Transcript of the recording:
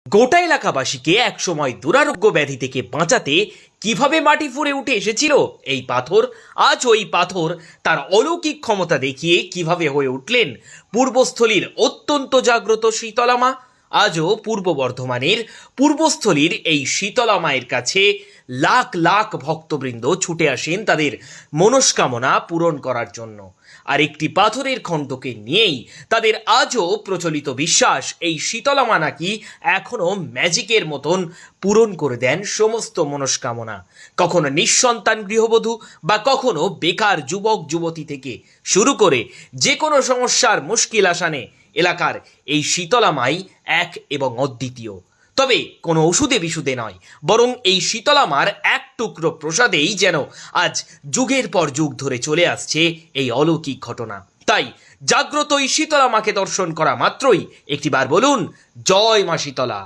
গোটা এলাকাবাসীকে একসময় দুরারোগ্য ব্যাধি থেকে বাঁচাতে কিভাবে মাটি ফুঁড়ে উঠে এসেছিল এই পাথর, আজ ওই পাথর তার অলৌকিক ক্ষমতা দেখিয়ে কিভাবে হয়ে উঠলেন পূর্বস্থলীর অত্যন্ত জাগ্রত শীতলা মা। আজও পূর্ব বর্ধমানের পূর্বস্থলীর এই শীতলা মায়ের কাছে লাখ লাখ ভক্তবৃন্দ ছুটে আসেন তাদের মনস্কামনা পূরণ করার জন্য। আর একটি পাথরের খণ্ডকে নিয়েই তাদের আজও প্রচলিত বিশ্বাস, এই শীতলা মা নাকি এখনো ম্যাজিকের মতন পূরণ করে দেন সমস্ত মনস্কামনা। কখনো নিঃসন্তান গৃহবধূ বা কখনো বেকার যুবক যুবতী থেকে শুরু করে যে কোনো সমস্যার মুশকিল আসানে এলাকার এই শীতলা মাই এক এবং অদ্বিতীয়। তবে কোনো ওষুধে বিশুধে নয়, বরং এই শীতলা মার এক টুকরো প্রসাদেই যেন আজ যুগের পর যুগ ধরে চলে আসছে এই অলৌকিক ঘটনা। তাই জাগ্রত এই শীতলা মাকে দর্শন করা মাত্রই একটিবার বলুন, জয় মা শীতলা।